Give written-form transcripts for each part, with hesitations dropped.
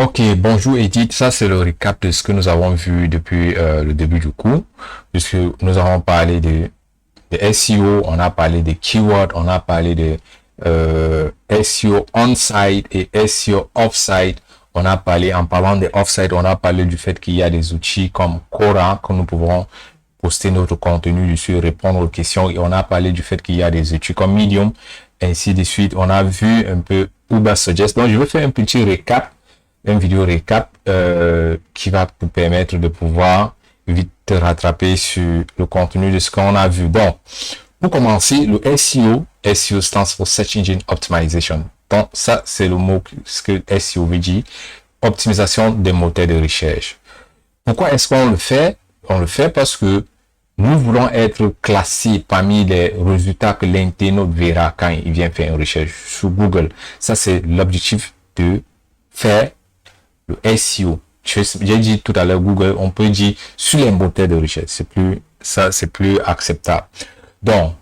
Ok, bonjour Edith, ça c'est le récap de ce que nous avons vu depuis le début du cours, puisque nous avons parlé de SEO, on a parlé de keywords, on a parlé de SEO on-site et SEO off-site. On a parlé, en parlant de off-site, on a parlé du fait qu'il y a des outils comme Quora que nous pouvons poster notre contenu dessus, répondre aux questions, et on a parlé du fait qu'il y a des outils comme Medium, ainsi de suite. On a vu un peu Ubersuggest. Donc je vais faire un petit récap, une vidéo récap qui va vous permettre de pouvoir vite te rattraper sur le contenu de ce qu'on a vu. Bon, pour commencer, le SEO stands for Search Engine Optimization. Donc ça, c'est le mot ce que SEO veut dire, optimisation des moteurs de recherche. Pourquoi est-ce qu'on le fait? On le fait parce que nous voulons être classés parmi les résultats que l'internaute verra quand il vient faire une recherche sur Google. Ça, c'est l'objectif de faire le SEO. J'ai dit tout à l'heure, Google, on peut dire sur les moteurs de recherche. C'est plus acceptable. Donc,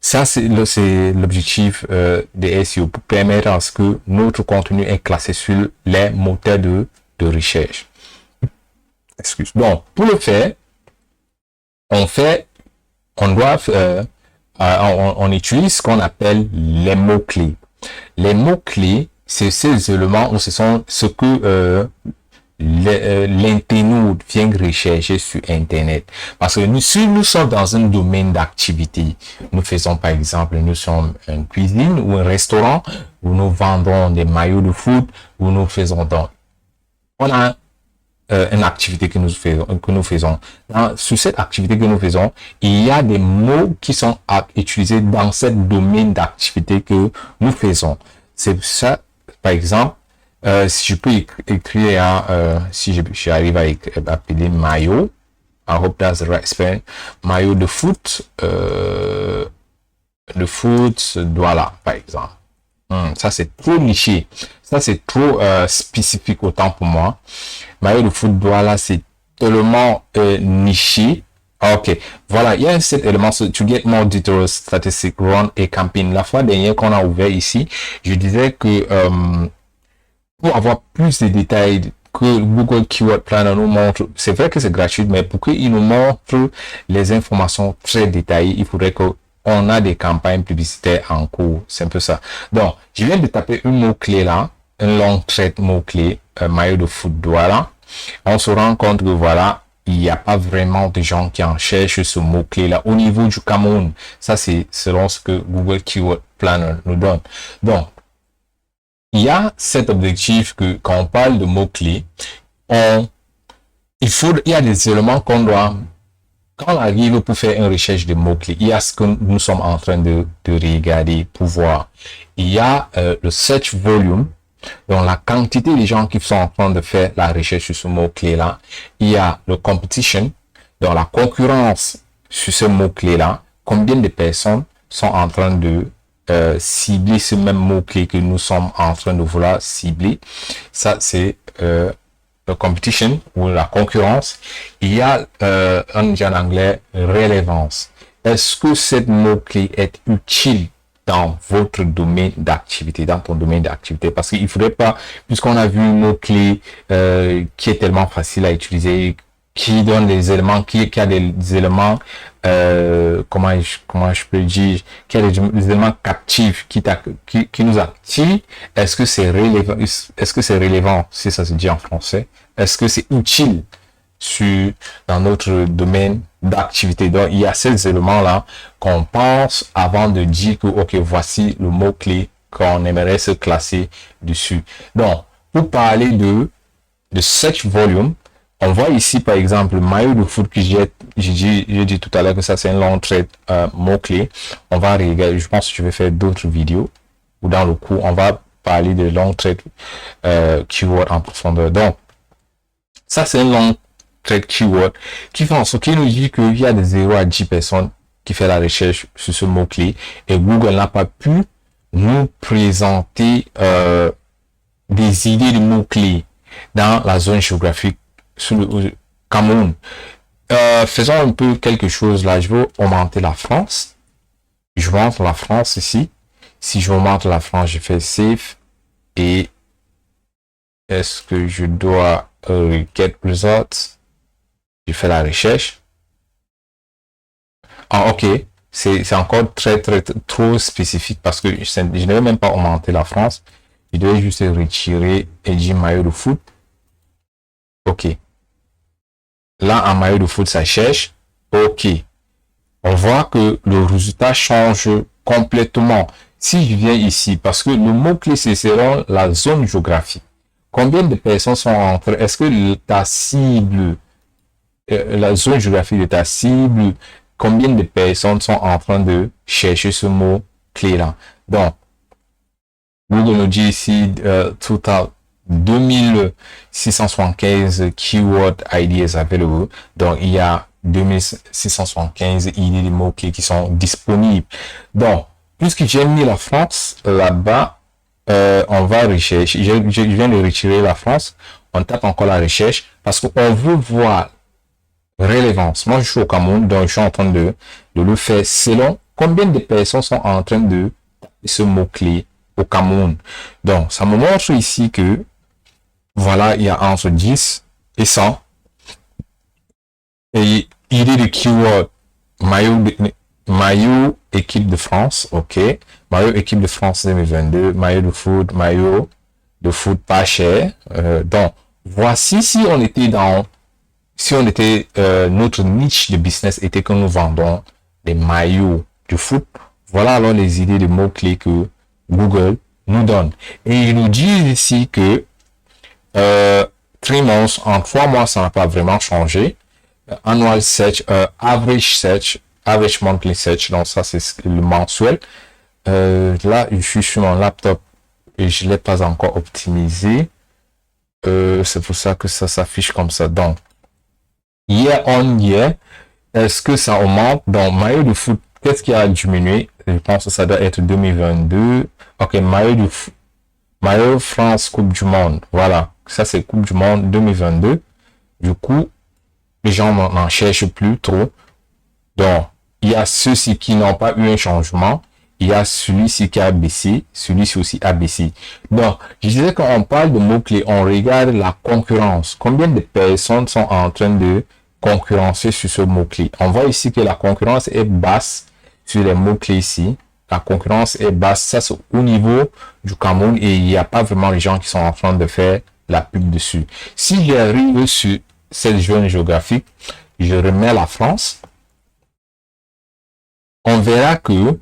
ça, c'est l'objectif des SEO, pour permettre à ce que notre contenu est classé sur les moteurs de recherche. Excuse. Donc, pour le faire, on utilise ce qu'on appelle les mots-clés. Les mots-clés, c'est ces éléments où ce sont ce que l'internaute vient rechercher sur Internet. Parce que si nous sommes dans un domaine d'activité, nous faisons par exemple, nous sommes une cuisine ou un restaurant où nous vendons des maillots de foot, où nous faisons donc, on a une activité que nous faisons. Sur cette activité que nous faisons, il y a des mots qui sont utilisés dans ce domaine d'activité que nous faisons. C'est ça, par exemple, si je peux écrire, si j'arrive à appeler maillot, I hope that's the right spelling, maillot de foot, voilà, par exemple. Ça, c'est trop niché. Ça, c'est trop spécifique autant pour moi. Maillot de foot, voilà, c'est tellement niché. Ok, voilà, il y a cet élément, to get more details, statistics, run a campaign. La fois dernière qu'on a ouvert ici, je disais que pour avoir plus de détails que Google Keyword Planner nous montre, c'est vrai que c'est gratuit, mais pour qu'il nous montre les informations très détaillées, il faudrait que on a des campagnes publicitaires en cours. C'est un peu ça. Donc, je viens de taper un mot-clé là, un long trait mot-clé, maillot de foot, voilà. On se rend compte que voilà, il n'y a pas vraiment de gens qui en cherchent ce mot-clé là au niveau du Cameroun. Ça, c'est selon ce que Google Keyword Planner nous donne. Donc, il y a cet objectif que quand on parle de mots-clés, il y a des éléments qu'on doit, quand on arrive pour faire une recherche de mots-clés, il y a ce que nous sommes en train de regarder pour voir. Il y a le search volume, donc la quantité de gens qui sont en train de faire la recherche sur ce mot-clé-là. Il y a le competition, donc la concurrence sur ce mot-clé-là. Combien de personnes sont en train de cibler ce même mot-clé que nous sommes en train de vouloir cibler. Ça, c'est le competition ou la concurrence. Il y a, on dit en anglais, relevance. Est-ce que cette mot-clé est utile dans votre domaine d'activité, dans ton domaine d'activité? Parce qu'il ne faudrait pas, puisqu'on a vu un mot-clé qui est tellement facile à utiliser, qui donne des éléments, qui a des éléments, comment je peux dire, qui a des éléments captifs, qui nous attirent. Est-ce que c'est relevant, si ça se dit en français? Est-ce que c'est utile dans notre domaine d'activité? Donc, il y a ces éléments-là qu'on pense avant de dire que, ok, voici le mot-clé qu'on aimerait se classer dessus. Donc, pour parler de search volume, on voit ici, par exemple, le maillot de foot que j'ai dit tout à l'heure que ça, c'est un long trait mot-clé. On va regarder, je pense que je vais faire d'autres vidéos ou dans le cours, on va parler de long trait keyword en profondeur. Donc, ça, c'est un long trait keyword qui fait en sorte qu'il nous dit qu'il y a de 0 à 10 personnes qui font la recherche sur ce mot-clé et Google n'a pas pu nous présenter des idées de mots-clés dans la zone géographique sur le Cameroun. Faisons un peu quelque chose là. Je veux augmenter la France. Je montre la France ici. Si je augmente la France, je fais save et Est-ce que je dois get results? Je fais la recherche. Ah, ok. C'est encore trop spécifique parce que je ne vais même pas augmenter la France. Je devais juste retirer Edgy maillot de foot. Ok. Là, en maillot de foot, ça cherche. Ok. On voit que le résultat change complètement. Si je viens ici, parce que le mot-clé, c'est selon la zone géographique. Combien de personnes sont entre? Est-ce que ta cible, la zone géographique de ta cible, combien de personnes sont en train de chercher ce mot-clé-là? Donc, Google nous dit ici, total 2675 keyword ideas available. Donc, il y a 2675 idées de mots-clés qui sont disponibles. Donc, puisque j'ai mis la France là-bas, on va rechercher. Je viens de retirer la France. On tape encore la recherche parce qu'on veut voir relevance. Moi, je suis au Cameroun, donc je suis en train de le faire selon combien de personnes sont en train de taper ce mot-clé au Cameroun. Donc, ça me montre ici que, voilà, il y a entre 10 et 100. Et idée de keyword, maillot équipe de France, ok. Maillot équipe de France 2022, maillot de foot pas cher. Donc, voici si on était notre niche de business était que nous vendons des maillots de foot. Voilà alors les idées de mots-clés que Google nous donne. Et il nous dit ici que 3 months, en 3 mois, ça n'a pas vraiment changé. Annual search, average search, average monthly search, donc ça c'est le mensuel. Là, je suis sur mon laptop et je ne l'ai pas encore optimisé. C'est pour ça que ça s'affiche comme ça. Donc, year on year, est-ce que ça augmente? Donc, maillot de foot, qu'est-ce qui a diminué? Je pense que ça doit être 2022. Ok, maillot France Coupe du Monde. Voilà, ça c'est Coupe du Monde 2022. Du coup, les gens n'en cherchent plus trop. Donc, il y a ceux-ci qui n'ont pas eu un changement. Il y a celui-ci qui a baissé. Celui-ci aussi a baissé. Donc, je disais quand on parle de mots-clés, on regarde la concurrence. Combien de personnes sont en train de concurrencer sur ce mot-clé? On voit ici que la concurrence est basse sur les mots-clés ici. La concurrence est basse. Ça, c'est au niveau du Cameroun et il n'y a pas vraiment les gens qui sont en train de faire la pub dessus. Si j'arrive sur cette zone géographique, je remets la France. On verra que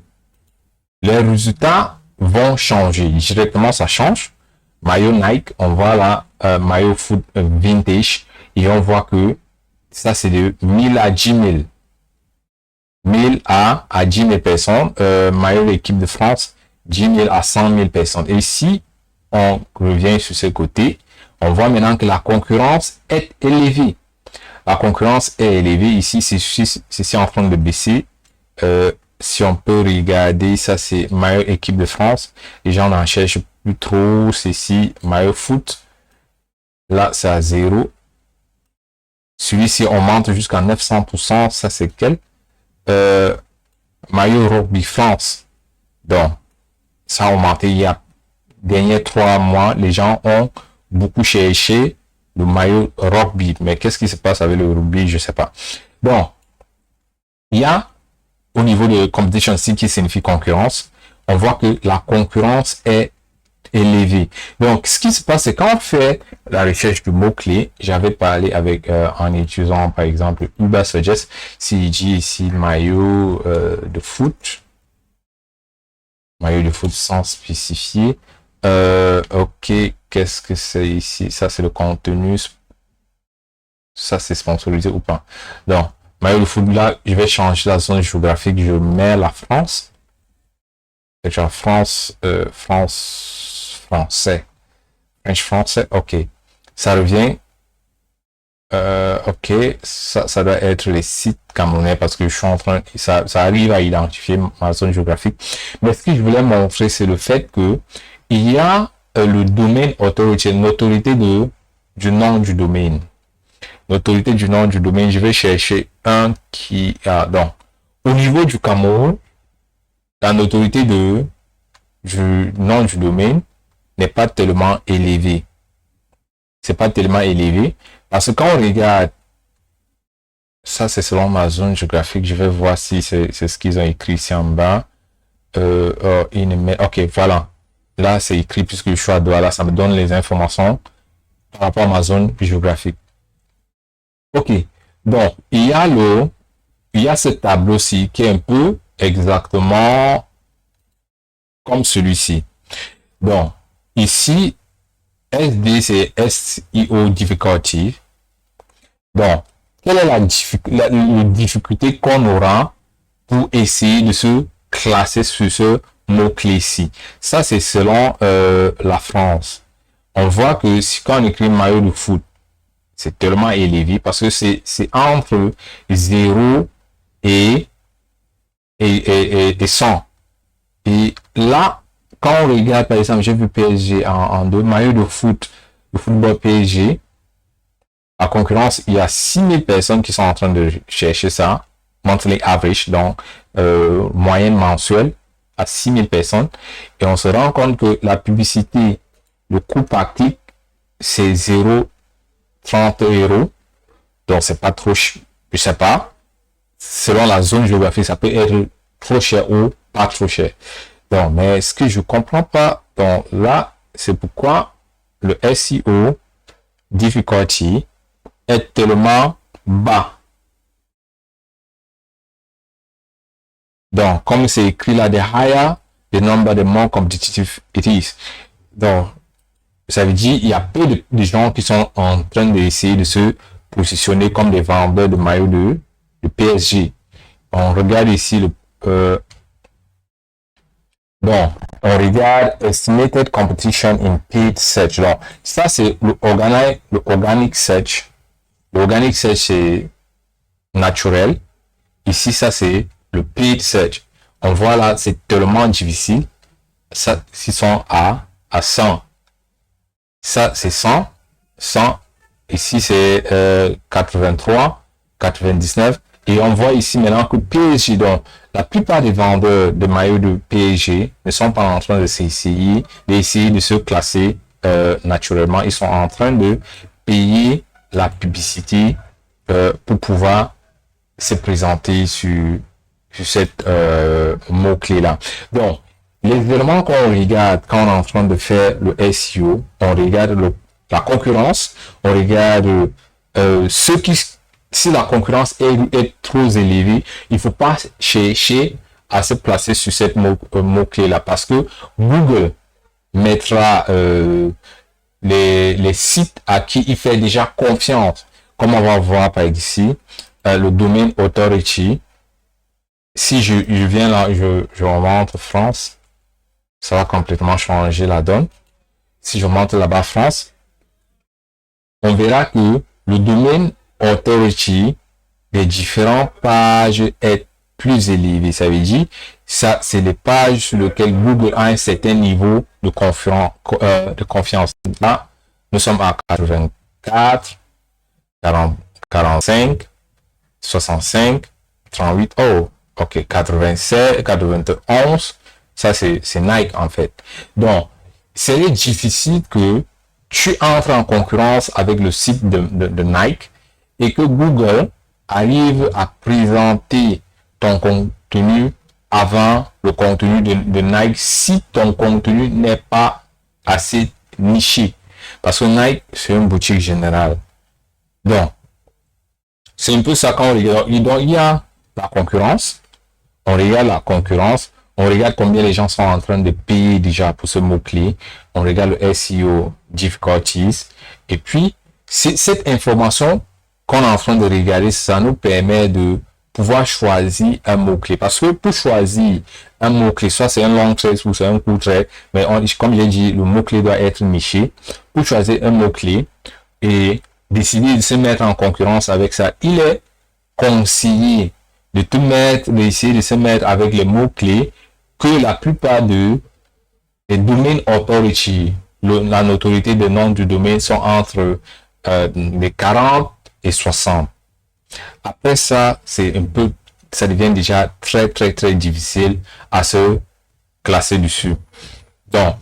les résultats vont changer. Directement, ça change. Maillot Nike, on voit là, maillot foot vintage. Et on voit que ça, c'est de 1000 à 10 000. 1000 à 10 000 personnes. Maillot équipe de France, 10 000 à 100 000 personnes. Et si on revient sur ce côté, on voit maintenant que la concurrence est élevée. La concurrence est élevée. Ici, c'est en train de baisser. Si on peut regarder, ça c'est maillot équipe de France. Les gens n'en cherchent plus trop. Ceci, maillot foot. Là, c'est à 0. Celui-ci, on monte jusqu'à 900%. Ça, c'est quel? Maillot rugby France. Donc, ça a augmenté il y a derniers 3 mois. Les gens ont beaucoup cherché le maillot rugby. Mais qu'est-ce qui se passe avec le rugby? Je sais pas. Bon, il y a au niveau de competition ici qui signifie concurrence, on voit que la concurrence est élevée. Donc, ce qui se passe, c'est quand on fait la recherche du mot-clé, j'avais parlé avec, en utilisant par exemple Ubersuggest, si je dis ici maillot de foot sans spécifier, ok, qu'est-ce que c'est ici? Ça, c'est le contenu. Ça, c'est sponsorisé ou pas? Donc, maillot de foot, là, je vais changer la zone géographique. Je mets la France. Déjà, France, français. French français, ok. Ça revient. Ok, ça doit être les sites camerounais parce que je suis en train, ça arrive à identifier ma zone géographique. Mais ce que je voulais montrer, c'est le fait que il y a le domaine autorité, l'autorité du nom du domaine. L'autorité du nom du domaine, je vais chercher un qui a, donc, au niveau du Cameroun, la notoriété du nom du domaine n'est pas tellement élevée. c'est pas tellement élevé. Parce que quand on regarde, ça c'est selon ma zone géographique, je vais voir si c'est ce qu'ils ont écrit ici en bas. Ok, voilà. Là, c'est écrit puisque je suis à Douala, ça me donne les informations par rapport à ma zone géographique. Ok, donc il y a ce tableau-ci qui est un peu exactement comme celui-ci. Donc, ici, SD, c'est SEO difficulty. Donc, quelle est la difficulté qu'on aura pour essayer de se classer sur ce mot-clé-ci? Ça, c'est selon la France. On voit que si quand on écrit maillot de foot, c'est tellement élevé parce que c'est entre 0 et 100. Et là, quand on regarde, par exemple, j'ai vu PSG en deux maillots de foot, de football PSG, en concurrence, il y a 6000 personnes qui sont en train de chercher ça, monthly average, donc moyenne mensuelle à 6000 personnes. Et on se rend compte que la publicité, le coût par clic, c'est 0,30 €. Donc, c'est pas trop, je sais pas. Selon la zone géographique, ça peut être trop cher ou pas trop cher. Donc, mais ce que je comprends pas, donc là, c'est pourquoi le SEO difficulty est tellement bas. Donc, comme c'est écrit là, the higher the number, the more competitive it is. Donc, ça veut dire il y a peu de gens qui sont en train d'essayer de se positionner comme des vendeurs de maillots de PSG. On regarde ici bon, on regarde estimated competition in paid search. Donc, ça c'est le organic search. L'organic search c'est naturel. Ici, ça c'est le paid search. On voit là, c'est tellement difficile. Ça, ils sont à 100. Ça, c'est 100. 100. Ici, c'est 83, 99. Et on voit ici maintenant que PSG, donc la plupart des vendeurs de maillots de PSG ne sont pas en train d'essayer de se classer naturellement. Ils sont en train de payer la publicité pour pouvoir se présenter sur cette mot-clé là. Donc, les éléments qu'on regarde quand on est en train de faire le SEO, on regarde la concurrence, on regarde si la concurrence est trop élevée, il ne faut pas chercher à se placer sur cette mot-clé là parce que Google mettra les sites à qui il fait déjà confiance. Comme on va voir par ici, le domaine authority. Si je viens là, je remonte France, ça va complètement changer la donne. Si je monte là-bas France, on verra que le domaine authority des différentes pages est plus élevé. Ça veut dire, ça, c'est les pages sur lesquelles Google a un certain niveau de confiance. Là, nous sommes à 84, 40, 45, 65, 38. Oh, ok, 87, 91. Ça, c'est Nike, en fait. Donc, c'est difficile que tu entres en concurrence avec le site de Nike et que Google arrive à présenter ton contenu avant le contenu de Nike si ton contenu n'est pas assez niché. Parce que Nike, c'est une boutique générale. Donc, c'est un peu ça quand on regarde. Donc, il y a la concurrence. On regarde la concurrence. On regarde combien les gens sont en train de payer déjà pour ce mot-clé. On regarde le SEO difficulties. Et puis, cette information qu'on est en train de regarder, ça nous permet de pouvoir choisir un mot-clé. Parce que pour choisir un mot-clé, soit c'est un long trait ou c'est un court trait, mais comme j'ai dit, le mot-clé doit être niché. Pour choisir un mot-clé et décider de se mettre en concurrence avec ça, il est conseillé d'essayer de se mettre avec les mots-clés que la plupart des domaines authority, la notoriété des noms du domaine sont entre les 40 et 60. Après ça, ça devient déjà très, très, très difficile à se classer dessus. Donc,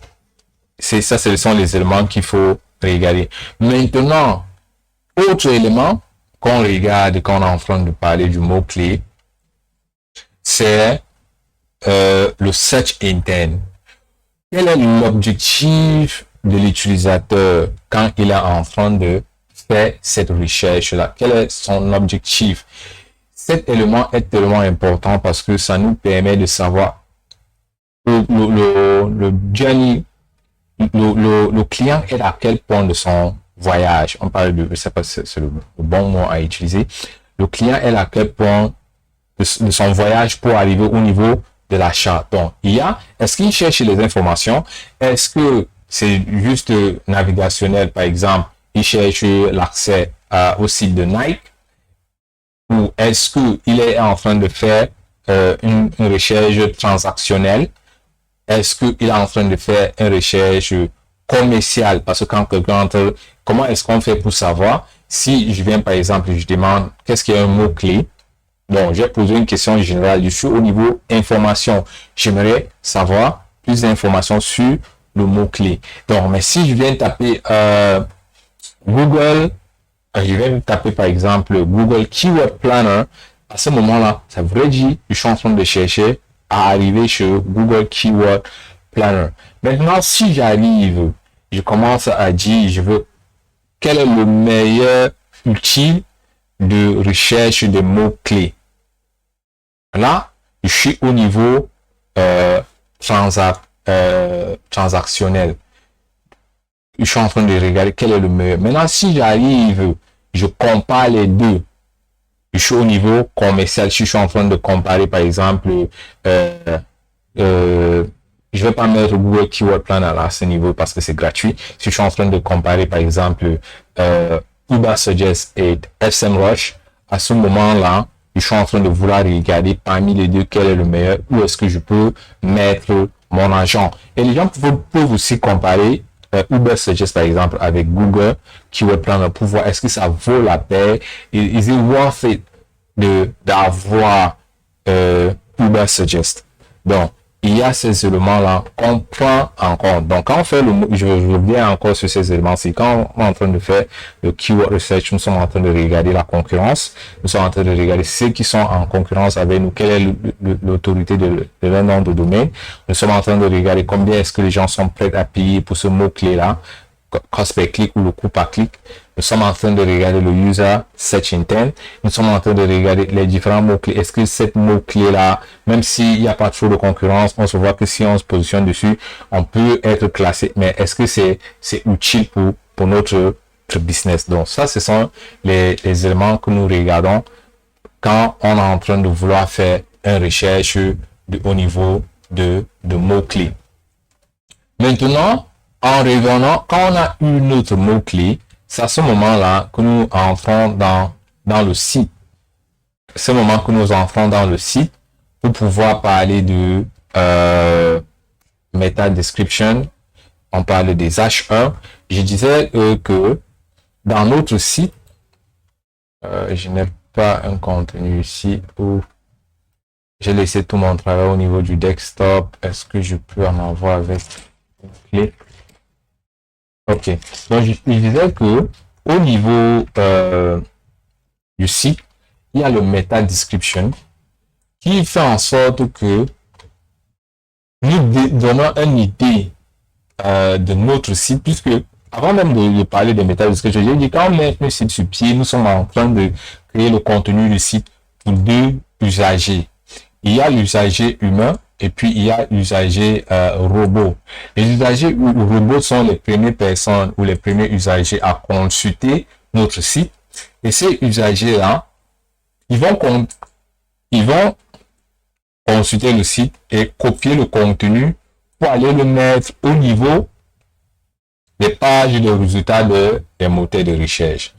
ce sont les éléments qu'il faut regarder. Maintenant, autre élément qu'on regarde quand on est en train de parler du mot-clé, c'est le search intent. Quel est l'objectif de l'utilisateur quand il est en train de faire cette recherche-là? Quel est son objectif? Cet élément est tellement important parce que ça nous permet de savoir le journey, le client est à quel point de son voyage. On parle de, je sais pas si c'est le bon mot à utiliser. Le client est à quel point de son voyage pour arriver au niveau de l'achat. Donc, est-ce qu'il cherche les informations? Est-ce que c'est juste navigationnel, par exemple, il cherche l'accès au site de Nike? Ou est-ce qu'il est en train de faire une recherche transactionnelle? Est-ce qu'il est en train de faire une recherche commerciale? Parce que quand comment est-ce qu'on fait pour savoir si je viens, par exemple, je demande qu'est-ce qu'il y a un mot-clé? Donc, j'ai posé une question générale. Je suis au niveau information. J'aimerais savoir plus d'informations sur le mot-clé. Donc, mais si je viens taper Google, je vais taper par exemple Google Keyword Planner, à ce moment-là, ça voudrait dire que je suis en train de chercher à arriver sur Google Keyword Planner. Maintenant, si j'arrive, je commence à dire, je veux, quel est le meilleur outil de recherche de mots-clés? Là, je suis au niveau transactionnel. Je suis en train de regarder quel est le meilleur. Maintenant, si j'arrive, je compare les deux. Je suis au niveau commercial. Si je suis en train de comparer, par exemple, je vais pas mettre Google Keyword Planner à ce niveau parce que c'est gratuit. Si je suis en train de comparer, par exemple, Ubersuggest et SEMrush, à ce moment-là, je suis en train de vouloir regarder parmi les deux quel est le meilleur, où est-ce que je peux mettre mon argent. Et les gens peuvent aussi comparer Ubersuggest par exemple avec Google Keyword Planner pour voir est-ce que ça vaut la peine, is it worth it d'avoir Ubersuggest. Donc il y a ces éléments-là qu'on prend en compte. Donc, quand on fait je reviens encore sur ces éléments-ci. Quand on est en train de faire le keyword research, nous sommes en train de regarder la concurrence. Nous sommes en train de regarder ceux qui sont en concurrence avec nous. Quelle est l'autorité de leur nom de domaine. Nous sommes en train de regarder combien est-ce que les gens sont prêts à payer pour ce mot-clé-là. Cost per click ou le coût par clic. Nous sommes en train de regarder le user search intent. Nous sommes en train de regarder les différents mots-clés. Est-ce que cette mot-clé-là, même s'il n'y a pas trop de concurrence, on se voit que si on se positionne dessus, on peut être classé. Mais est-ce que c'est utile pour notre business? Donc ça, ce sont les éléments que nous regardons quand on est en train de vouloir faire une recherche au niveau de mots-clés. Maintenant, en revenant, quand on a une autre mot-clé, c'est à ce moment-là que nous entrons dans le site. C'est ce moment que nous entrons dans le site pour pouvoir parler de meta description. On parle des H1. Je disais que dans notre site, je n'ai pas un contenu ici où j'ai laissé tout mon travail au niveau du desktop. Est-ce que je peux en avoir avec une clé? Ok, donc je disais que au niveau du site, il y a le meta description qui fait en sorte que nous donnons une idée de notre site, puisque avant même de parler de meta description, j'ai dit quand on met un site sur pied, nous sommes en train de créer le contenu du site pour deux usagers. Il y a l'usager humain et puis il y a l'usager robot. Les usagers robots sont les premières personnes ou les premiers usagers à consulter notre site. Et ces usagers-là, ils vont consulter le site et copier le contenu pour aller le mettre au niveau des pages de résultats des moteurs de recherche.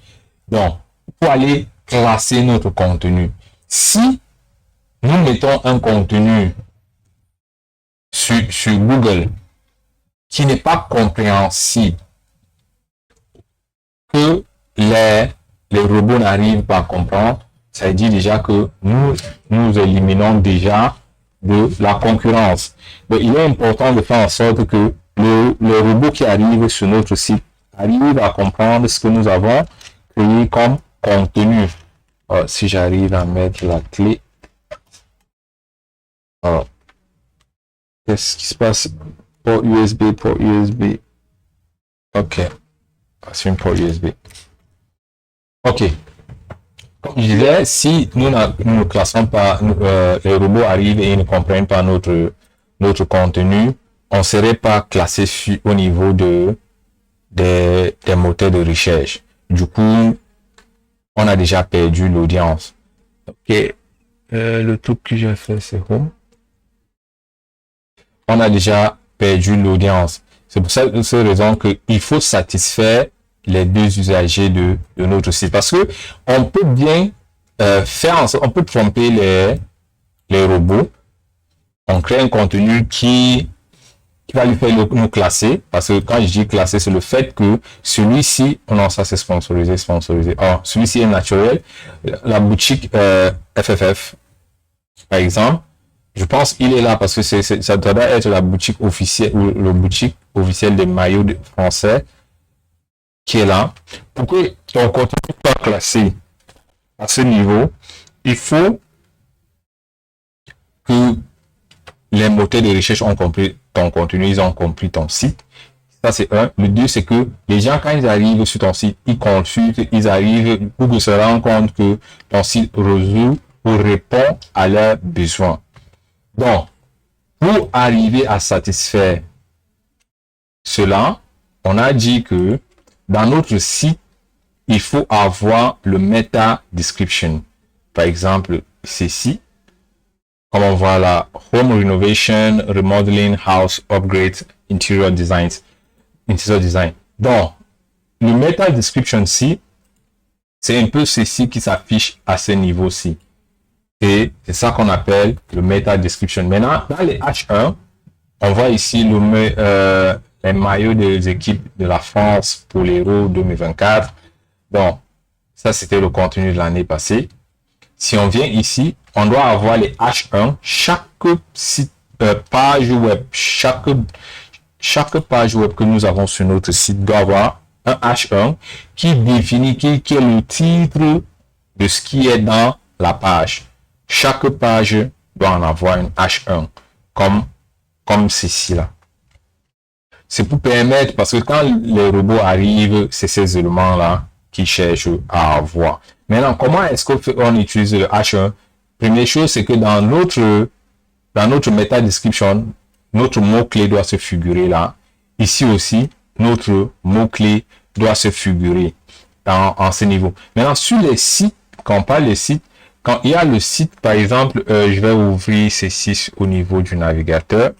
Donc, pour aller classer notre contenu. Si nous mettons un contenu sur Google qui n'est pas compréhensible, que les robots n'arrivent pas à comprendre, ça veut dire déjà que nous éliminons déjà de la concurrence. Donc, il est important de faire en sorte que le robot qui arrive sur notre site arrive à comprendre ce que nous avons créé comme contenu. Alors, si j'arrive à mettre la clé. Alors, qu'est-ce qui se passe? Port USB, port USB. Ok. C'est une port USB. Ok. Comme je disais, si nous ne classons pas, les robots arrivent et ils ne comprennent pas notre contenu, on ne serait pas classé au niveau des moteurs de recherche. Du coup, on a déjà perdu l'audience. Ok. Le truc que j'ai fait, c'est Home. On a déjà perdu l'audience. C'est pour cette raison qu'il faut satisfaire les deux usagers de notre site. Parce que on peut bien on peut tromper les robots. On crée un contenu qui va lui faire nous classer. Parce que quand je dis classer, c'est le fait que celui-ci, non, ça c'est sponsorisé. Oh, celui-ci est naturel. La boutique FFF, par exemple, je pense qu'il est là parce que ça doit être la boutique officielle ou le boutique officielle des maillots français qui est là. Pour que ton contenu soit classé à ce niveau, il faut que les moteurs de recherche ont compris ton contenu, ils ont compris ton site. Ça, c'est un. Le deux, c'est que les gens, quand ils arrivent sur ton site, ils consultent, ils arrivent pour se rendre compte que ton site résout ou répond à leurs besoins. Donc, pour arriver à satisfaire cela, on a dit que dans notre site, il faut avoir le meta description. Par exemple, ceci, comme on voit là, Home Renovation, Remodeling, House Upgrade, Interior Design. Donc, le meta description ci, c'est un peu ceci qui s'affiche à ce niveau-ci. Et c'est ça qu'on appelle le meta description. Maintenant, dans les H1, on voit ici les maillots des équipes de la France pour l'Euro 2024. Donc, ça, c'était le contenu de l'année passée. Si on vient ici, on doit avoir les H1. Chaque site, page web, chaque page web que nous avons sur notre site doit avoir un H1 qui définit, qui est le titre de ce qui est dans la page. Chaque page doit en avoir une H1 comme ceci là. C'est pour permettre, parce que quand les robots arrivent, c'est ces éléments là qu'ils cherchent à avoir. Maintenant, comment est-ce qu'on utilise le H1? Première chose, c'est que dans notre meta description, notre mot-clé doit se figurer là. Ici aussi, notre mot-clé doit se figurer en ce niveau. Maintenant, sur les sites, quand on parle des sites, quand il y a le site, par exemple, je vais ouvrir ceci au niveau du navigateur.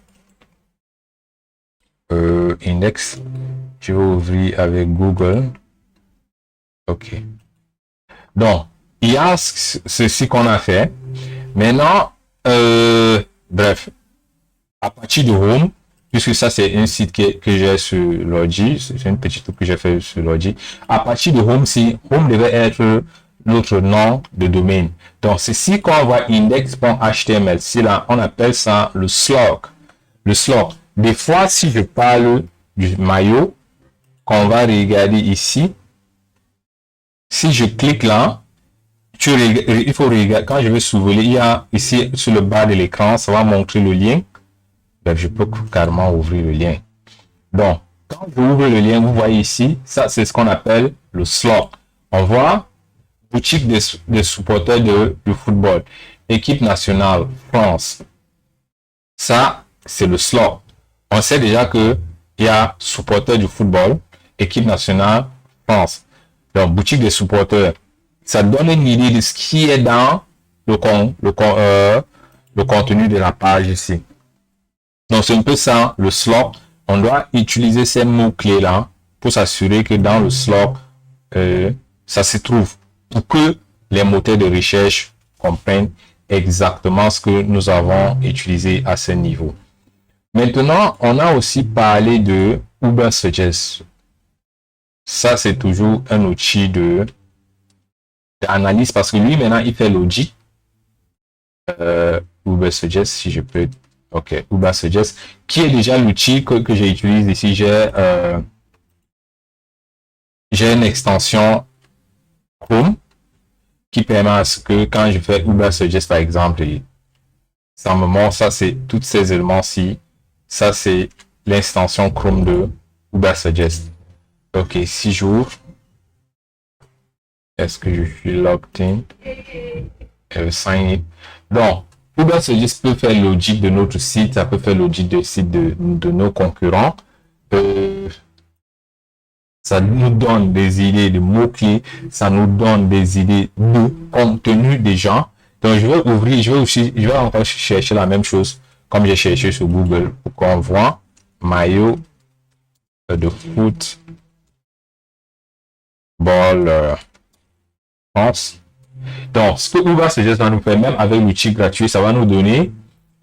Index. Je vais ouvrir avec Google. OK. Donc, il y a ceci qu'on a fait. Maintenant, bref, à partir de Home, puisque ça c'est un site que j'ai sur Logi, c'est une petite truc que j'ai fait sur Logi. À partir de Home, si Home devait être notre nom de domaine. Donc, c'est ici qu'on voit index.html. Si là, on appelle ça le slug. Le slug. Des fois, si je parle du maillot, qu'on va regarder ici, si je clique là, il faut regarder, quand je vais s'ouvrir, il y a ici sur le bas de l'écran, ça va montrer le lien. Ben, je peux carrément ouvrir le lien. Donc, quand vous ouvrez le lien, vous voyez ici, ça c'est ce qu'on appelle le slot. On voit boutique des supporters de football, équipe nationale, France. Ça, c'est le slot. On sait déjà que il y a supporters du football, équipe nationale, France. Donc, boutique des supporters. Ça donne une idée de ce qui est dans le contenu de la page ici. Donc, c'est un peu ça, le slot. On doit utiliser ces mots-clés là pour s'assurer que dans le slot, ça se trouve pour que les moteurs de recherche comprennent exactement ce que nous avons utilisé à ce niveau. Maintenant, on a aussi parlé de Ubersuggest. Ça, c'est toujours un outil d'analyse parce que lui, maintenant, il fait l'audit. Ubersuggest, si je peux. OK, Ubersuggest, qui est déjà l'outil que j'utilise ici. J'ai j'ai une extension Chrome qui permet à ce que quand je fais Ubersuggest par exemple, ça me montre, ça c'est tous ces éléments-ci, ça c'est l'extension Chrome de Ubersuggest. Ok, si j'ouvre, est-ce que je suis logged in? Sign in. Donc, Ubersuggest peut faire l'audit de notre site, ça peut faire l'audit du site de nos concurrents. Ça nous donne des idées de mots-clés, ça nous donne des idées de contenu des gens. Donc, je vais ouvrir, je vais encore chercher la même chose comme j'ai cherché sur Google pour qu'on voit maillot de football France. Donc, ce que Ubersuggest va nous faire, même avec l'outil gratuit, ça va nous donner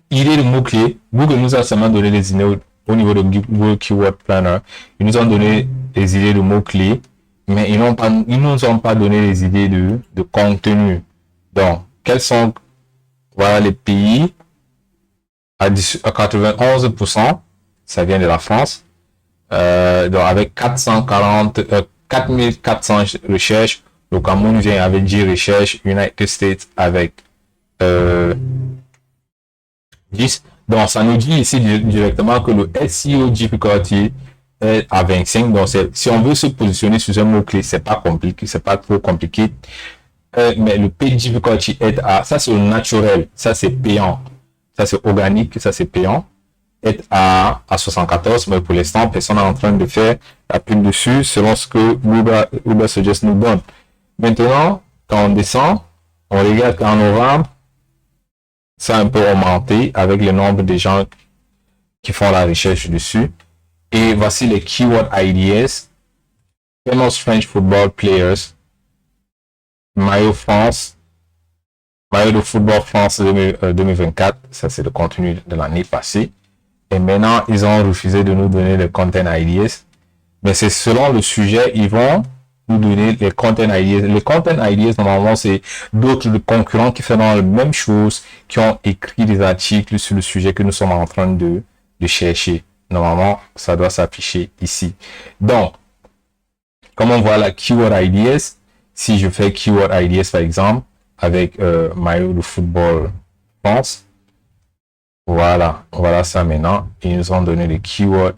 idées de mots-clés. Google nous a seulement donné des idées au niveau de Google Keyword Planner. Ils nous ont donné des idées de mots-clés, mais ils nous ont pas donné les idées de contenu. Donc, quels sont, voilà, les pays à 91%, ça vient de la France. Donc, avec 4400 recherches, le Cameroun vient avec 10 recherches, United States avec 10. Donc, ça nous dit ici directement que le SEO difficulty est à 25. Donc, si on veut se positionner sur un mot-clé, c'est pas compliqué, c'est pas trop compliqué. Mais le page difficulty est à, ça c'est le naturel, ça c'est payant, ça c'est organique, ça c'est payant, est à 74, mais pour l'instant, personne n'est en train de faire la pub dessus selon ce que Ubersuggest nous donne. Maintenant, quand on descend, on regarde qu'en novembre, ça a un peu augmenté avec le nombre de gens qui font la recherche dessus. Et voici les keyword IDs. Famous French football players. Maillot France. Maillot de football France 2024. Ça, c'est le contenu de l'année passée. Et maintenant, ils ont refusé de nous donner les content IDs. Mais c'est selon le sujet, ils vont nous donner les content ideas. Les content ideas, normalement, c'est d'autres concurrents qui font la même chose, qui ont écrit des articles sur le sujet que nous sommes en train de chercher. Normalement, ça doit s'afficher ici. Donc, comme on voit la keyword ideas, si je fais keyword ideas, par exemple, avec maillot de football France, voilà ça maintenant. Ils nous ont donné les keyword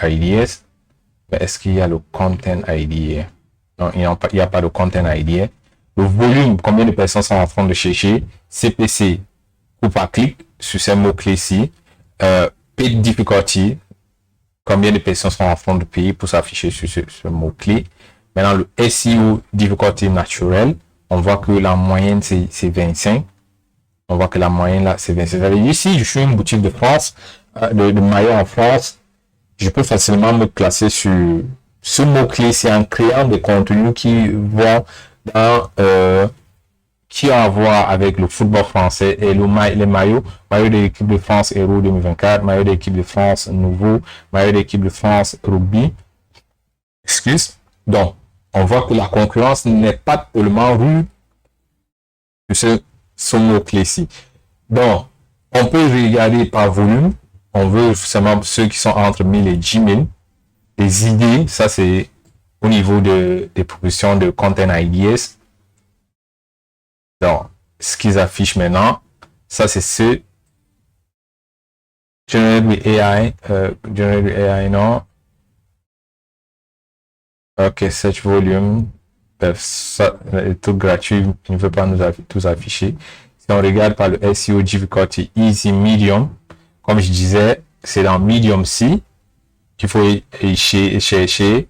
ideas. Mais est-ce qu'il y a le content idea? Non, il n'y a pas de content idea. Le volume, combien de personnes sont en train de chercher? CPC, coup par clic sur ces mots-clés-ci. Page difficulty, combien de personnes sont en train de payer pour s'afficher sur ce mot-clé. Maintenant, le SEO difficulty naturel, on voit que la moyenne, c'est 25. On voit que la moyenne, là, c'est 25. Ça veut dire, si je suis une boutique de France, de maillot en France, je peux facilement me classer sur ce mot-clé, c'est en créant des contenus qui vont qui ont à voir avec le football français et les maillots de l'équipe de France Euro 2024, maillot de l'équipe de France Nouveau, maillot de l'équipe de France Rugby. Excuse. Donc, on voit que la concurrence n'est pas tellement rude sur ce mot-clé-ci. Donc, on peut regarder par volume. On veut seulement ceux qui sont entre 1000 et 10 000. Les idées, ça c'est au niveau des propositions de content ideas. Donc, ce qu'ils affichent maintenant, ça c'est ce Generate with AI, non. Ok, search volume, ça est tout gratuit, il ne veut pas nous tous afficher. Si on regarde par le SEO difficulty easy medium, comme je disais, c'est dans medium C qu'il faut chercher.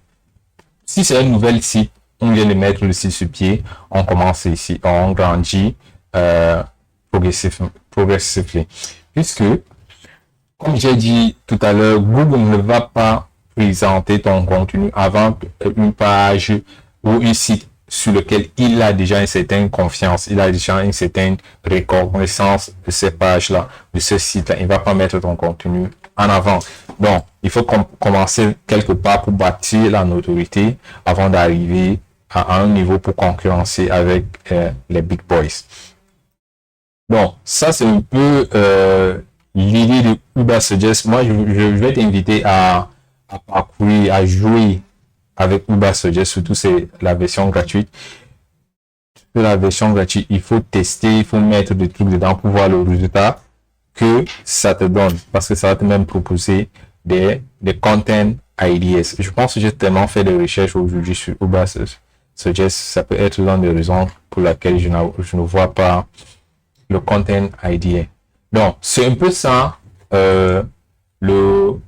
Si c'est un nouvel site, on vient de mettre le site sur pied, on commence ici, on grandit progressivement. Puisque, comme j'ai dit tout à l'heure, Google ne va pas présenter ton contenu avant une page ou un site sur lequel il a déjà une certaine confiance, il a déjà une certaine reconnaissance de ces pages-là, de ce site-là. Il ne va pas mettre ton contenu en avant. Donc, il faut commencer quelque part pour bâtir la notoriété avant d'arriver à un niveau pour concurrencer avec les big boys. Donc, ça, c'est un peu l'idée de Ubersuggest. Moi, je vais t'inviter à parcourir, à jouer avec Ubersuggest, surtout c'est la version gratuite. Sur la version gratuite, il faut tester, il faut mettre des trucs dedans pour voir le résultat que ça te donne, parce que ça va te même proposer des content ideas. Je pense que j'ai tellement fait de recherches aujourd'hui sur Ubersuggest, ça peut être l'une des raisons pour laquelle je ne vois pas le content idea. Donc, c'est un peu ça, le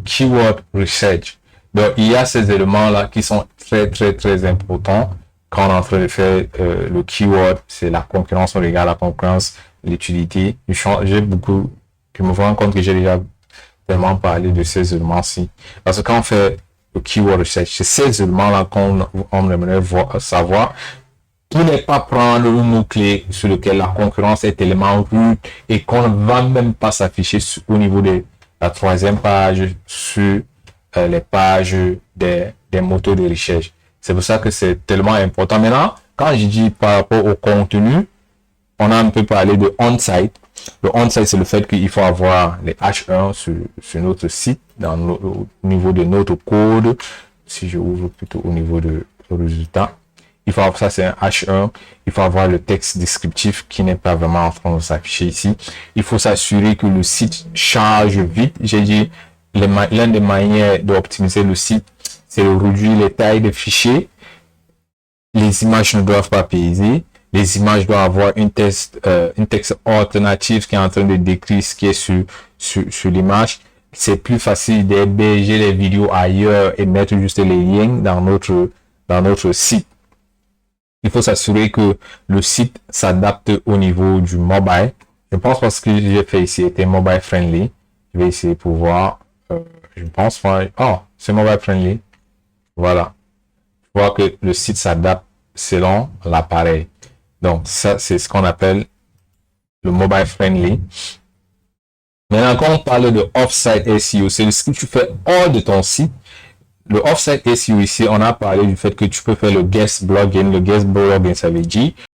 keyword research. Donc, il y a ces éléments-là qui sont très importants quand on est en train de faire le keyword. C'est la concurrence, on regarde la concurrence, l'utilité. Je me rends compte que j'ai déjà tellement parlé de ces éléments-ci. Parce que quand on fait le keyword research, c'est ces éléments-là qu'on aimerait savoir, qui n'est pas prendre un mot-clé sur lequel la concurrence est tellement rude et qu'on ne va même pas s'afficher au niveau de la troisième page sur les pages des moteurs de recherche. C'est pour ça que c'est tellement important. Maintenant, quand je dis par rapport au contenu, on a un peu parlé de on-site. Le on-site, c'est le fait qu'il faut avoir les H1 sur notre site, au niveau de notre code. Si je ouvre plutôt au niveau de résultat, il faut avoir ça, c'est un H1. Il faut avoir le texte descriptif qui n'est pas vraiment en train de s'afficher ici. Il faut s'assurer que le site charge vite. J'ai dit, l'une des manières d'optimiser le site, c'est de réduire les tailles de fichiers. Les images ne doivent pas peser. Les images doivent avoir une texte alternative qui est en train de décrire ce qui est sur l'image. C'est plus facile d'héberger les vidéos ailleurs et mettre juste les liens dans notre site. Il faut s'assurer que le site s'adapte au niveau du mobile. Je pense parce que j'ai fait ici était mobile friendly. Je vais essayer pour voir. Je pense, oh, c'est mobile friendly. Voilà. Je vois que le site s'adapte selon l'appareil. Donc, ça, c'est ce qu'on appelle le mobile friendly. Maintenant, quand on parle de off-site SEO, c'est ce que tu fais hors de ton site. Le off-site SEO ici, on a parlé du fait que tu peux faire le guest blogging. Le guest blogging, ça veut dire